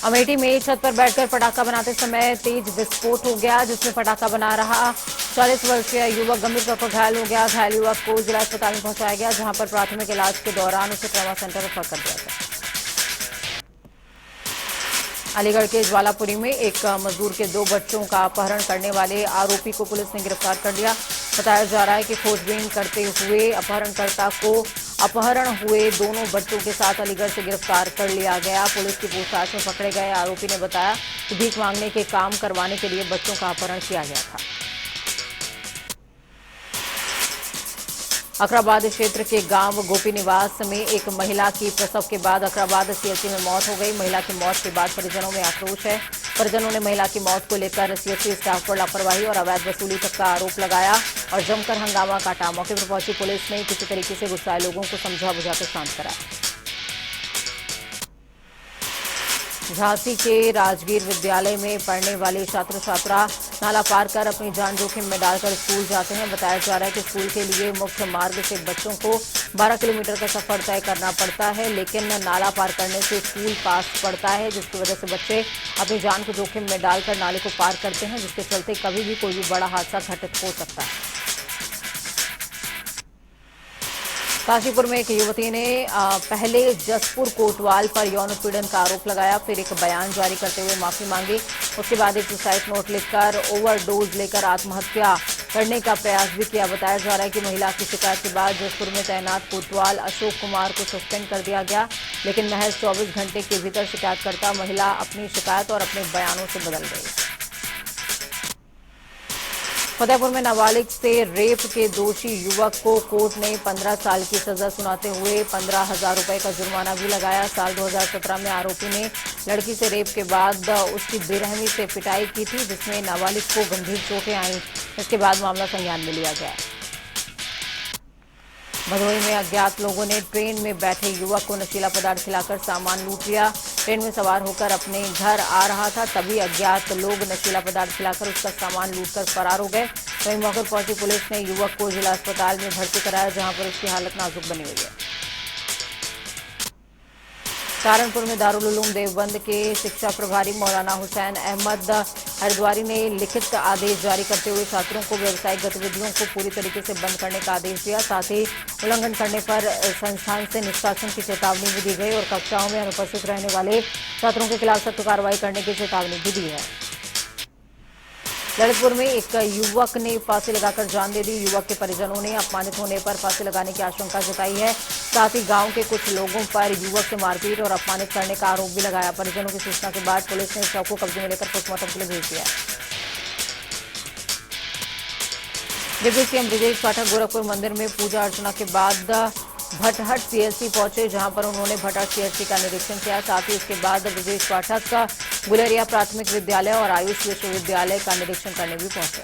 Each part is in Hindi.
अमेठी में छत पर बैठकर पटाखा बनाते समय तेज विस्फोट हो गया, जिसमें पटाखा बना रहा 40 वर्षीय युवक गंभीर तौर पर घायल हो गया। घायल युवक को जिला अस्पताल में पहुंचाया गया, जहां पर प्राथमिक इलाज के दौरान उसे ट्रॉमा सेंटर रेफर कर दिया गया। अलीगढ़ के ज्वालापुरी में एक मजदूर के 2 बच्चों का अपहरण करने वाले आरोपी को पुलिस ने गिरफ्तार कर लिया। बताया जा रहा है कि खोजबीन करते हुए अपहरणकर्ता को अपहरण हुए दोनों बच्चों के साथ अलीगढ़ से गिरफ्तार कर लिया गया। पुलिस की पूछताछ में पकड़े गए आरोपी ने बताया कि भीख मांगने के काम करवाने के लिए बच्चों का अपहरण किया गया था। अकराबाद क्षेत्र के गांव गोपी निवास में एक महिला की प्रसव के बाद अकराबाद सीएचसी में मौत हो गई। महिला की मौत के बाद परिजनों में आक्रोश है। परिजनों ने महिला की मौत को लेकर सीएचसी स्टाफ पर लापरवाही और अवैध वसूली तक का आरोप लगाया और जमकर हंगामा काटा। मौके पर पहुंची पुलिस ने किसी तरीके से गुस्साए लोगों को समझा बुझाकर शांत कराया। झांसी के राजगीर विद्यालय में पढ़ने वाले छात्र छात्रा नाला पार कर अपनी जान जोखिम में डालकर स्कूल जाते हैं। बताया जा रहा है कि स्कूल के लिए मुख्य मार्ग से बच्चों को 12 किलोमीटर का सफर तय करना पड़ता है, लेकिन नाला पार करने से स्कूल पास पड़ता है, जिसकी वजह से बच्चे अपनी जान को जोखिम में डालकर नाले को पार करते हैं, जिसके चलते कभी भी कोई भी बड़ा हादसा घटित हो सकता है। काशीपुर में एक युवती ने पहले जसपुर कोतवाल पर यौन उत्पीड़न का आरोप लगाया, फिर एक बयान जारी करते हुए माफी मांगी। उसके बाद एक सुसाइड नोट लिखकर ओवरडोज लेकर आत्महत्या करने का प्रयास भी किया। बताया जा रहा है कि महिला की शिकायत के बाद जसपुर में तैनात कोतवाल अशोक कुमार को सस्पेंड कर दिया गया, लेकिन महज 24 घंटे के भीतर शिकायतकर्ता महिला अपनी शिकायत और अपने बयानों से बदल गई। फतेहपुर में नाबालिग से रेप के दोषी युवक को कोर्ट ने 15 साल की सजा सुनाते हुए 15,000 रुपए का जुर्माना भी लगाया। साल 2017 में आरोपी ने लड़की से रेप के बाद उसकी बेरहमी से पिटाई की थी, जिसमें नाबालिग को गंभीर चोटें आईं। इसके बाद मामला संज्ञान में लिया गया। भदोही में अज्ञात लोगों ने ट्रेन में बैठे युवक को नशीला पदार्थ खिलाकर सामान लूट लिया। ट्रेन में सवार होकर अपने घर आ रहा था, तभी अज्ञात लोग नशीला पदार्थ खिलाकर उसका सामान लूटकर फरार हो गए। वहीं मौके पर पहुंची पुलिस ने युवक को जिला अस्पताल में भर्ती कराया, जहां पर उसकी हालत नाजुक बनी हुई है। सहारनपुर में दारुल उलूम देवबंद के शिक्षा प्रभारी मौलाना हुसैन अहमद हरिद्वारी ने लिखित आदेश जारी करते हुए छात्रों को व्यावसायिक गतिविधियों को पूरी तरीके से बंद करने का आदेश दिया। साथ ही उल्लंघन करने पर संस्थान से निष्कासन की चेतावनी भी दी गई और कक्षाओं में अनुपस्थित रहने वाले छात्रों के खिलाफ सख्त कार्रवाई करने की चेतावनी भी दी है। ललितपुर में एक युवक ने फांसी लगाकर जान दे दी। युवक के परिजनों ने अपमानित होने पर फांसी लगाने की आशंका जताई है। साथ ही गांव के कुछ लोगों पर युवक से मारपीट और अपमानित करने का आरोप भी लगाया। परिजनों की सूचना के बाद पुलिस ने शव को कब्जे में लेकर पोस्टमार्टम के लिए भेज दिया। डिप्टी सीएम ब्रजेश पाठक गोरखपुर मंदिर में पूजा अर्चना के बाद भटहट सीएचसी पहुंचे, जहां पर उन्होंने भटहट सीएचसी का निरीक्षण किया। साथ ही उसके बाद ब्रजेश पाठक का गुलेरिया प्राथमिक विद्यालय और आयुष विश्वविद्यालय का निरीक्षण करने भी पहुंचे।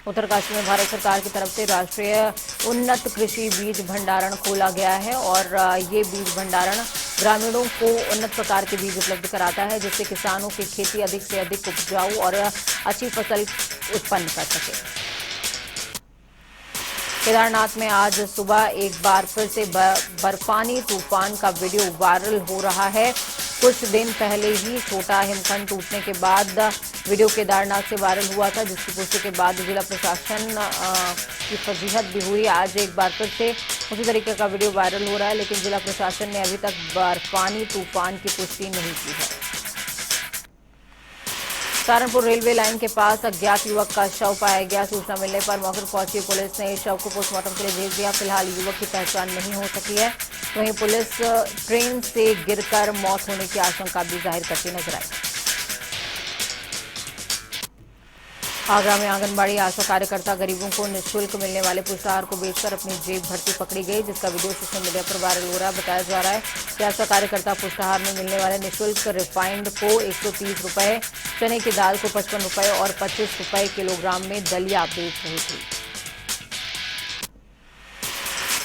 उत्तरकाशी में भारत सरकार की तरफ से राष्ट्रीय उन्नत कृषि बीज भंडारण खोला गया है और ये बीज भंडारण ग्रामीणों को उन्नत प्रकार के बीज उपलब्ध कराता है, जिससे किसानों की खेती अधिक से अधिक उपजाऊ और अच्छी फसल उत्पन्न कर सके। केदारनाथ में आज सुबह एक बार फिर से बर्फानी तूफान का वीडियो वायरल हो रहा है। कुछ दिन पहले ही छोटा हिमखंड टूटने के बाद वीडियो केदारनाथ से वायरल हुआ था, जिसकी पुष्टि के बाद जिला प्रशासन की फजीहत भी हुई। आज एक बार फिर से उसी तरीके का वीडियो वायरल हो रहा है, लेकिन जिला प्रशासन ने अभी तक बर्फानी तूफान की पुष्टि नहीं की है। सहारनपुर रेलवे लाइन के पास अज्ञात युवक का शव पाया गया। सूचना मिलने पर मौके पर पहुंची पुलिस ने शव को पोस्टमार्टम के लिए भेज दिया। फिलहाल युवक की पहचान नहीं हो सकी है। वहीं पुलिस ट्रेन से गिरकर मौत होने की आशंका भी जाहिर करती नजर आई। आगरा में आंगनबाड़ी आशा कार्यकर्ता गरीबों को निःशुल्क मिलने वाले पुष्टाहार को बेचकर अपनी जेब भरती पकड़ी गई, जिसका वीडियो सोशल मीडिया पर वायरल हो रहा है। बताया जा रहा है कि आशा कार्यकर्ता पुष्टाहार में मिलने वाले निःशुल्क रिफाइंड को 130 रुपए, चने की दाल को 55 रुपए और 25 रुपए किलोग्राम में दलिया बेच रही थी।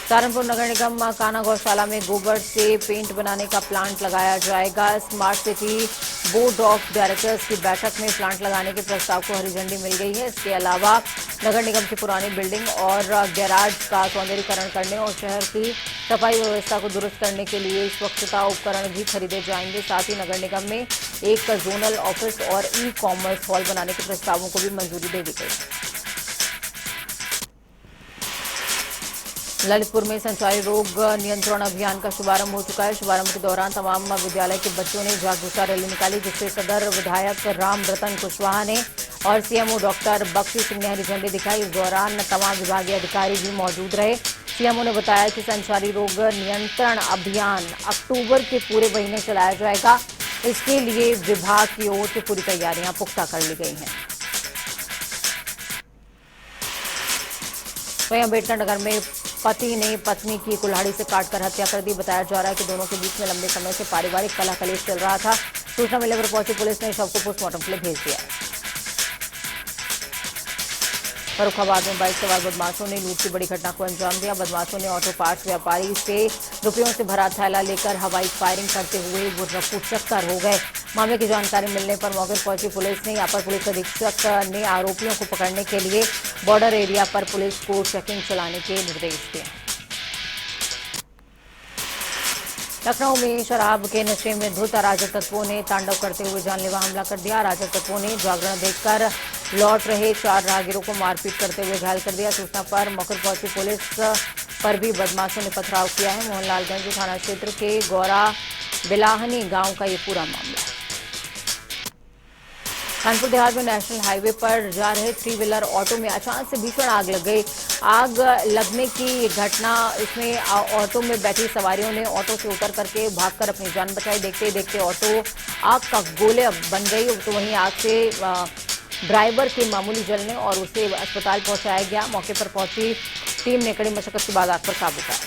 सहारनपुर नगर निगम काना गौशाला में गोबर से पेंट बनाने का प्लांट लगाया जाएगा। Smart city board of directors की बैठक में प्लांट लगाने के प्रस्ताव को हरी झंडी मिल गई है। इसके अलावा नगर निगम की पुरानी बिल्डिंग और गैराज का सौंदर्यीकरण करने और शहर की सफाई व्यवस्था को दुरुस्त करने के लिए स्वच्छता उपकरण भी खरीदे जाएंगे। साथ ही नगर निगम में एक जोनल ऑफिस और ई कॉमर्स हॉल बनाने के प्रस्तावों को भी मंजूरी दे दी गई। ललितपुर में संचारी रोग नियंत्रण अभियान का शुभारंभ हो चुका है। शुभारंभ के दौरान तमाम विद्यालय के बच्चों ने जागरूकता रैली निकाली, जिससे सदर विधायक राम रतन कुशवाहा ने और सीएमओ डॉक्टर बख्शी सिंह ने हरी झंडी दिखाई। इस दौरान तमाम विभागीय अधिकारी भी मौजूद रहे। सीएमओ ने बताया कि संचारी रोग नियंत्रण अभियान अक्टूबर के पूरे महीने चलाया जाएगा। इसके लिए विभाग की ओर से पूरी तैयारियां पुख्ता कर ली गई हैं। वहीं अम्बेडकर नगर में पति ने पत्नी की कुल्हाड़ी से काटकर हत्या कर दी। बताया जा रहा है कि दोनों के बीच में लंबे समय से पारिवारिक कलह कलेश चल रहा था। सूचना मिलने पर पहुंची पुलिस ने शव को पोस्टमार्टम के लिए भेज दिया है। फर्रुखाबाद में बाइक सवार बदमाशों ने लूट की बड़ी घटना को अंजाम दिया। बदमाशों ने ऑटो पार्ट्स व्यापारी से रुपयों से भरा थैला लेकर हवाई फायरिंग करते हुए वो रफू चक्कर हो गए। मामले की जानकारी मिलने पर मौके पर पहुंची पुलिस ने अपर पुलिस अधीक्षक ने आरोपियों को पकड़ने के लिए बॉर्डर एरिया पर पुलिस को चेकिंग चलाने के निर्देश दिए। लखनऊ में शराब के नशे में धुत अराजक तत्वों ने तांडव करते हुए जानलेवा हमला कर दिया। अराजक तत्वों ने जागरण देखकर लौट रहे 4 राहगीरों को मारपीट करते हुए घायल कर दिया। सूचना पर मौके पर पहुंची पुलिस पर भी बदमाशों ने पथराव किया है। मोहनलालगंज थाना क्षेत्र के गौरा बिलाहनी गांव का ये पूरा मामला है। कानपुर देहात में नेशनल हाईवे पर जा रहे 3 व्हीलर ऑटो में अचानक से भीषण आग लग गई। आग लगने की घटना, इसमें ऑटो में बैठी सवारियों ने ऑटो से उतर करके भागकर अपनी जान बचाई। देखते ही देखते ऑटो आग का गोले बन गई। तो वहीं आग से ड्राइवर के मामूली जलने और उसे अस्पताल पहुंचाया गया। मौके पर पहुंची टीम ने कड़ी मशक्कत के बाद आग पर काबू पाया।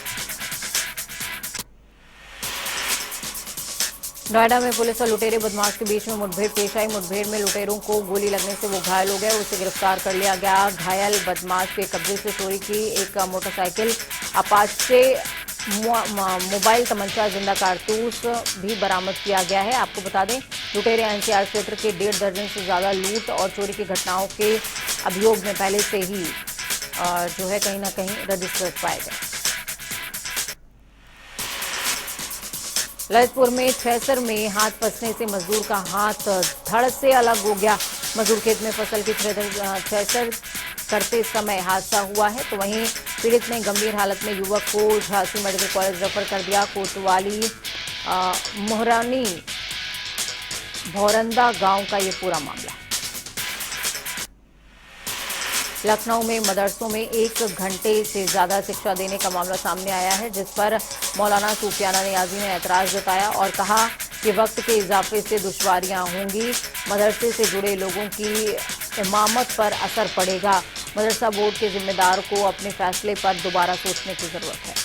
नोएडा में पुलिस और लुटेरे बदमाश के बीच में मुठभेड़ पेश आई। मुठभेड़ में लुटेरों को गोली लगने से वो घायल हो गए। उसे गिरफ्तार कर लिया गया। घायल बदमाश के कब्जे से चोरी की एक मोटरसाइकिल, अपाचे, मोबाइल, तमंचा, जिंदा कारतूस भी बरामद किया गया है। आपको बता दें, लुटेरे एनसीआर क्षेत्र के 1.5 दर्जन से ज्यादा लूट और चोरी की घटनाओं के अभियोग में पहले से ही जो है कहीं ना कहीं रजिस्टर्ड पाए गए। ललितपुर में थ्रेसर में हाथ फंसने से मजदूर का हाथ धड़ से अलग हो गया। मजदूर खेत में फसल की थ्रेसर करते समय हादसा हुआ है। तो वहीं पीड़ित ने गंभीर हालत में युवक को झांसी मेडिकल कॉलेज रेफर कर दिया। कोतवाली मोहरानी भौरंदा गांव का ये पूरा मामला। लखनऊ में मदरसों में 1 घंटे से ज्यादा शिक्षा देने का मामला सामने आया है, जिस पर मौलाना सूफियाना नियाजी ने ऐतराज जताया और कहा कि वक्त के इजाफे से दुश्वारियां होंगी। मदरसे से जुड़े लोगों की इमामत पर असर पड़ेगा। मदरसा बोर्ड के जिम्मेदार को अपने फैसले पर दोबारा सोचने की जरूरत है।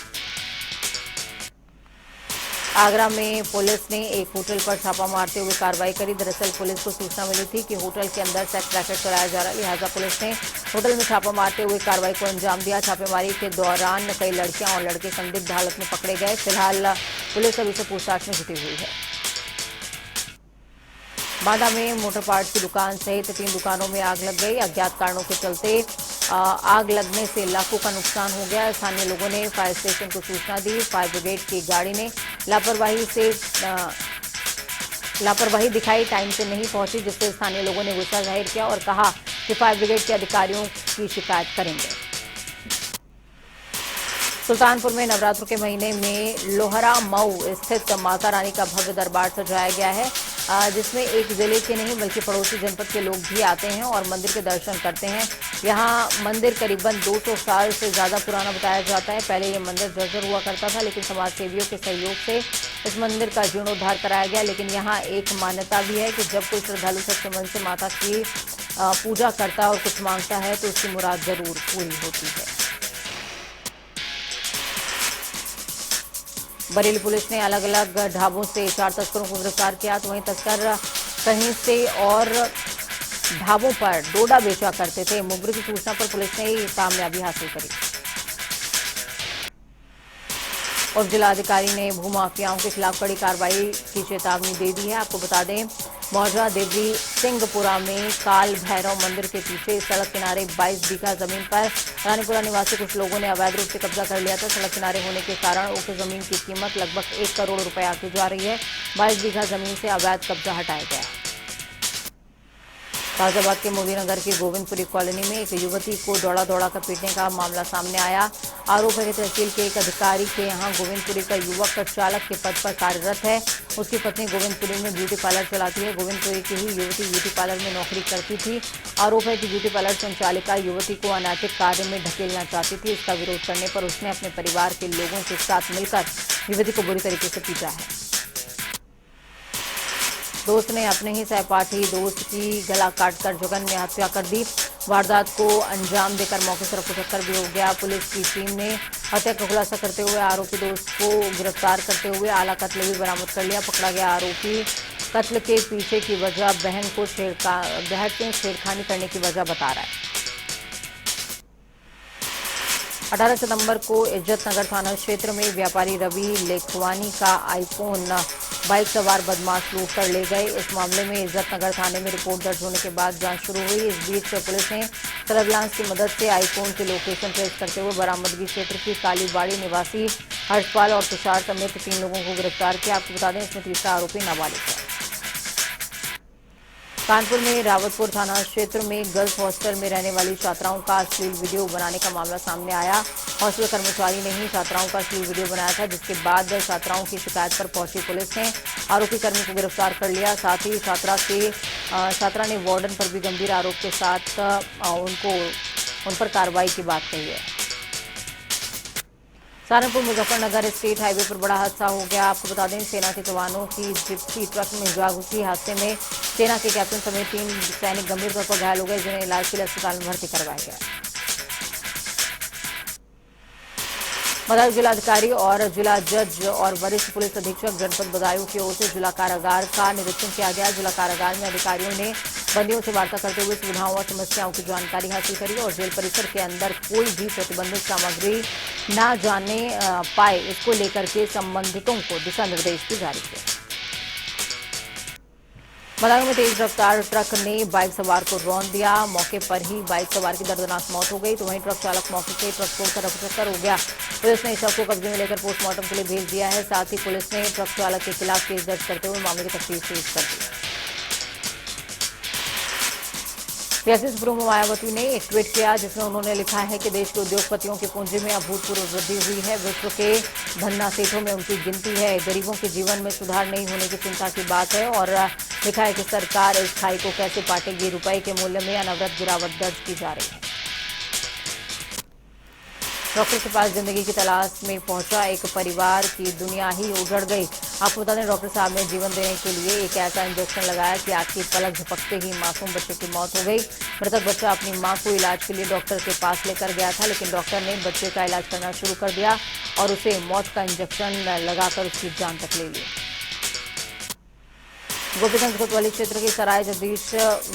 आगरा में पुलिस ने एक होटल पर छापा मारते हुए कार्रवाई करी। दरअसल पुलिस को सूचना मिली थी कि होटल के अंदर सेक्स रैकेट चलाया जा रहा है, लिहाजा पुलिस ने होटल में छापा मारते हुए कार्रवाई को अंजाम दिया। छापेमारी के दौरान कई लड़कियां और लड़के संदिग्ध हालत में पकड़े गए। फिलहाल पुलिस अभी से पूछताछ में जुटी हुई है। बांदा में मोटर पार्ट्स की दुकान सहित 3 दुकानों में आग लग गई। अज्ञात कारणों के चलते आग लगने से लाखों का नुकसान हो गया। स्थानीय लोगों ने फायर स्टेशन को सूचना दी। फायर ब्रिगेड की गाड़ी ने लापरवाही दिखाई, टाइम से नहीं पहुंची, जिससे स्थानीय लोगों ने गुस्सा जाहिर किया और कहा कि फायर ब्रिगेड के अधिकारियों की शिकायत करेंगे। सुल्तानपुर में नवरात्र के महीने में लोहरा मऊ स्थित माता रानी का भव्य दरबार सजाया गया है, जिसमें एक जिले के नहीं बल्कि पड़ोसी जनपद के लोग भी आते हैं और मंदिर के दर्शन करते हैं। यहाँ मंदिर करीबन 200 साल से ज्यादा पुराना बताया जाता है। पहले ये मंदिर जर्जर हुआ करता था, लेकिन समाज सेवियों के सहयोग से इस मंदिर का जीर्णोद्धार कराया गया। लेकिन यहाँ एक मान्यता भी है कि जब कोई श्रद्धालु सच्चे मन से माता की पूजा करता है और कुछ मांगता है तो उसकी मुराद जरूर पूरी होती है। बरेली पुलिस ने अलग अलग ढाबों से 4 तस्करों को गिरफ्तार किया। तो वहीं तस्कर कहीं से और ढाबों पर डोडा बेचा करते थे। मुखबिर की सूचना पर पुलिस ने ये कामयाबी हासिल करी और जिलाधिकारी ने भूमाफियाओं के खिलाफ कड़ी कार्रवाई की चेतावनी दे दी है। आपको बता दें मौजा देवी सिंहपुरा में काल भैरव मंदिर के पीछे सड़क किनारे 22 बीघा जमीन पर रानीपुरा निवासी कुछ लोगों ने अवैध रूप से कब्जा कर लिया था। सड़क किनारे होने के कारण उक्त जमीन की कीमत लगभग 1 करोड़ रुपए आती जा रही है। 22 बीघा जमीन से अवैध कब्जा हटाया गया है। गाजियाबाद के मोदीनगर की गोविंदपुरी कॉलोनी में एक युवती को दौड़ा कर पीटने का मामला सामने आया। आरोप है कि तहसील के एक अधिकारी के यहां गोविंदपुरी का युवक चालक के पद पर कार्यरत है। उसकी पत्नी गोविंदपुरी में ब्यूटी पार्लर चलाती है। गोविंदपुरी की ही युवती ब्यूटी पार्लर में नौकरी करती थी। आरोप है कि ब्यूटी पार्लर संचालिका युवती को अनैतिक कार्य में ढकेलना चाहती थी। इसका विरोध करने पर उसने अपने परिवार के लोगों के साथ मिलकर युवती को बुरी तरीके से पीटा है। दोस्त ने अपने ही सहपाठी दोस्त की गला काटकर जघन्य हत्या कर दी। वारदात को अंजाम देकर मौके से रफूचक्कर भी हो गया। पुलिस की टीम ने हत्या का खुलासा करते हुए आरोपी दोस्त को गिरफ्तार करते हुए आला कत्ल भी बरामद कर लिया। पकड़ा गया आरोपी कत्ल के पीछे की वजह बहन से छेड़खानी करने की वजह बता रहा है। 18 सितंबर को इज्जतनगर थाना क्षेत्र में व्यापारी रवि लेखवानी का आईफोन बाइक सवार बदमाश लूट कर ले गए। इस मामले में इज्जतनगर थाने में रिपोर्ट दर्ज होने के बाद जांच शुरू हुई। इस बीच पुलिस ने सर्विलांस की मदद से आईफोन की लोकेशन ट्रेस करते हुए बरामदगी क्षेत्र की कालीबाड़ी निवासी हर्षपाल और तुषार समेत 3 लोगों को गिरफ्तार किया। आपको बता दें, इसमें तीसरा आरोपी नाबालिग है। कानपुर में रावतपुर थाना क्षेत्र में गर्ल्स हॉस्टल में रहने वाली छात्राओं का अश्लील वीडियो बनाने का मामला सामने आया। हॉस्टल कर्मचारी ने ही छात्राओं का अश्लील वीडियो बनाया था, जिसके बाद छात्राओं की शिकायत पर पहुंची पुलिस ने आरोपी कर्मी को गिरफ्तार कर लिया। साथ ही छात्रा ने वार्डन पर भी गंभीर आरोप के साथ उन पर कार्रवाई की बात कही है। सहारनपुर मुजफ्फरनगर स्टेट हाईवे पर बड़ा हादसा हो गया। आपको बता दें, सेना के जवानों की जिप्सी ट्रक में जा घुसी। हादसे में सेना के कैप्टन समेत 3 सैनिक गंभीर तौर पर घायल हो गए, जिन्हें इलाज के लिए अस्पताल में भर्ती करवाया गया। बदायूं जिलाधिकारी और जिला जज और वरिष्ठ पुलिस अधीक्षक जनपद बदायूं की ओर से जिला कारागार का निरीक्षण किया गया। जिला कारागार में अधिकारियों ने बंदियों से वार्ता करते हुए सुविधाओं और समस्याओं की जानकारी हासिल करी और जेल परिसर के अंदर कोई भी प्रतिबंधित सामग्री न जाने पाए, इसको लेकर के संबंधितों को दिशा निर्देश भी जारी किए। बदायूं में तेज रफ्तार ट्रक ने बाइक सवार को रौंद दिया। मौके पर ही बाइक सवार की दर्दनाक मौत हो गई, तो वहीं ट्रक चालक मौके से ट्रक छोड़कर रफूचक्कर हो गया। पुलिस ने शव को कब्जे में लेकर पोस्टमार्टम के लिए भेज दिया है। साथ ही पुलिस ने ट्रक चालक के खिलाफ केस दर्ज करते हुए मामले की तफ्तीश तेज कर दी। सियासी सुप्रीमो मायावती ने एक ट्वीट किया, जिसमें उन्होंने लिखा है कि देश के उद्योगपतियों की पूंजी में अभूतपूर्व वृद्धि हुई है। विश्व के धन्ना सेठों में उनकी गिनती है। गरीबों के जीवन में सुधार नहीं होने की चिंता की बात है और लिखा है कि सरकार इस खाई को कैसे पाटेगी। रुपए के मूल्य में अनवरत गिरावट दर्ज की जा रही है। डॉक्टर के पास जिंदगी की तलाश में पहुंचा एक परिवार की दुनिया ही उजड़ गई। आपको बता दें, डॉक्टर साहब ने जीवन देने के लिए एक ऐसा इंजेक्शन लगाया कि आग की पलक झपकते ही मासूम बच्चे की मौत हो गई। मृतक बच्चा अपनी मां को इलाज के लिए डॉक्टर के पास लेकर गया था, लेकिन डॉक्टर ने बच्चे का इलाज करना शुरू कर दिया और उसे मौत का इंजेक्शन लगाकर उसकी जान तक ले ली। गोपीगंज कोतवाली क्षेत्र के सराय जगदीश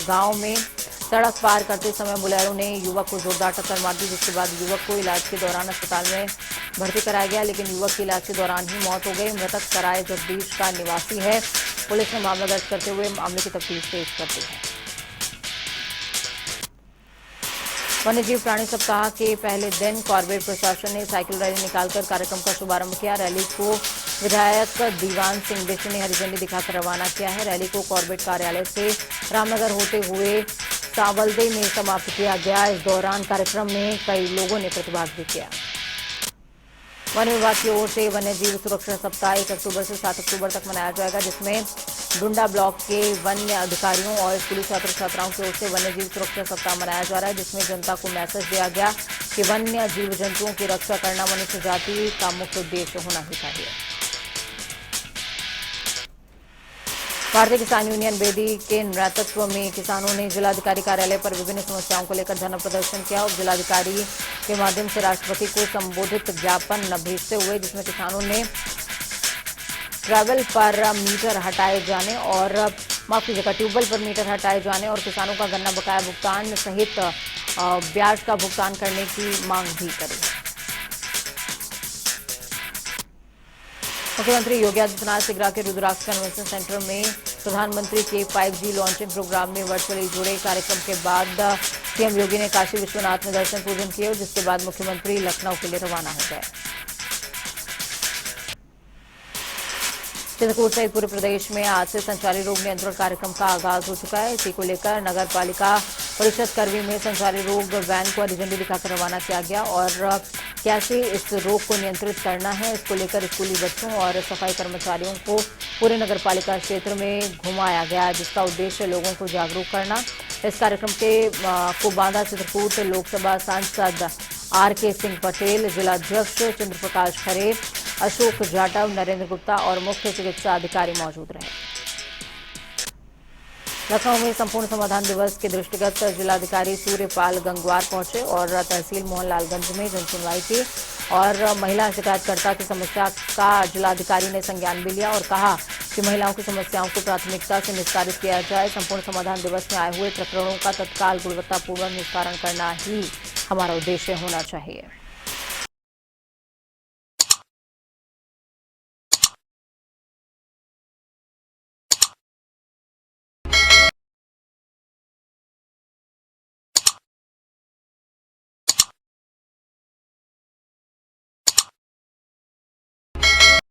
गांव में सड़क पार करते समय बुलेरो ने युवक को जोरदार टक्कर मार दी, जिसके बाद युवक को इलाज के दौरान अस्पताल में भर्ती कराया गया, लेकिन युवक की इलाज के दौरान ही मौत हो गई। मृतक सराय जगदीश का निवासी है। पुलिस ने मामला दर्ज करते हुए मामले की तफ्तीश तेज कर दी है। वन्यजीव प्राणी सप्ताह के पहले दिन कॉर्बेट प्रशासन ने साइकिल रैली निकालकर कार्यक्रम का शुभारंभ किया। रैली को विधायक दीवान सिंह बिश्ट ने हरी झंडी दिखाकर रवाना किया है। रैली को कॉर्बेट कार्यालय से रामनगर होते हुए सावलदे में समाप्त किया गया। इस दौरान कार्यक्रम में कई लोगों ने प्रतिभाग भी किया। वन विभाग की ओर से वन्यजीव सुरक्षा सप्ताह 1 अक्टूबर से 7 अक्टूबर तक मनाया जाएगा, जिसमें डुंडा ब्लॉक के वन्य अधिकारियों और स्कूली छात्र छात्राओं की ओर से वन्यजीव सुरक्षा सप्ताह मनाया जा रहा है, जिसमें जनता को मैसेज दिया गया कि वन्य जीव जंतुओं की रक्षा करना मनुष्य जाति का मुख्य उद्देश्य होना ही चाहिए। भारतीय किसान यूनियन बेदी के नेतृत्व में किसानों ने जिलाधिकारी कार्यालय पर विभिन्न समस्याओं को लेकर धरना प्रदर्शन किया और जिलाधिकारी के माध्यम से राष्ट्रपति को संबोधित ज्ञापन भेजते हुए, जिसमें किसानों ने ट्रैवल पर मीटर हटाए जाने और माफ कीजिएगा ट्यूबवेल पर मीटर हटाए जाने और किसानों का गन्ना बकाया भुगतान सहित ब्याज का भुगतान करने की मांग भी करी। मुख्यमंत्री योगी आदित्यनाथ सिगरा के रुद्राक्ष कन्वेंशन सेंटर में प्रधानमंत्री के 5G लॉन्चिंग प्रोग्राम में वर्चुअली जुड़े। कार्यक्रम के बाद सीएम योगी ने काशी विश्वनाथ में दर्शन पूजन किए, जिसके बाद मुख्यमंत्री लखनऊ के लिए रवाना हो गए। चित्रकूट सहित पूरे प्रदेश में आज से संचारी रोग नियंत्रण कार्यक्रम का आगाज हो चुका है। इसी को लेकर नगर पालिका परिषद कर्मी में संचारी रोग वैन को हरी झंडी दिखाकर रवाना किया गया और कैसे इस रोग को नियंत्रित करना है, इसको लेकर स्कूली बच्चों और सफाई कर्मचारियों को पूरे नगर पालिका क्षेत्र में घुमाया गया, जिसका उद्देश्य लोगों को जागरूक करना। इस कार्यक्रम को बांदा चित्रकूट लोकसभा सांसद आर.के. सिंह पटेल, जिलाध्यक्ष चंद्र प्रकाश खरे, अशोक जाटव, नरेंद्र गुप्ता और मुख्य चिकित्सा अधिकारी मौजूद रहे। लखनऊ में संपूर्ण समाधान दिवस के दृष्टिगत जिलाधिकारी सूर्यपाल गंगवार पहुंचे और तहसील मोहनलालगंज में जनसुनवाई की और महिला शिकायतकर्ता की समस्या का जिलाधिकारी ने संज्ञान भी लिया और कहा कि महिलाओं की समस्याओं को प्राथमिकता से निस्तारित किया जाए। संपूर्ण समाधान दिवस में आए हुए प्रकरणों का तत्काल गुणवत्तापूर्ण निस्तारण करना ही हमारा उद्देश्य होना चाहिए।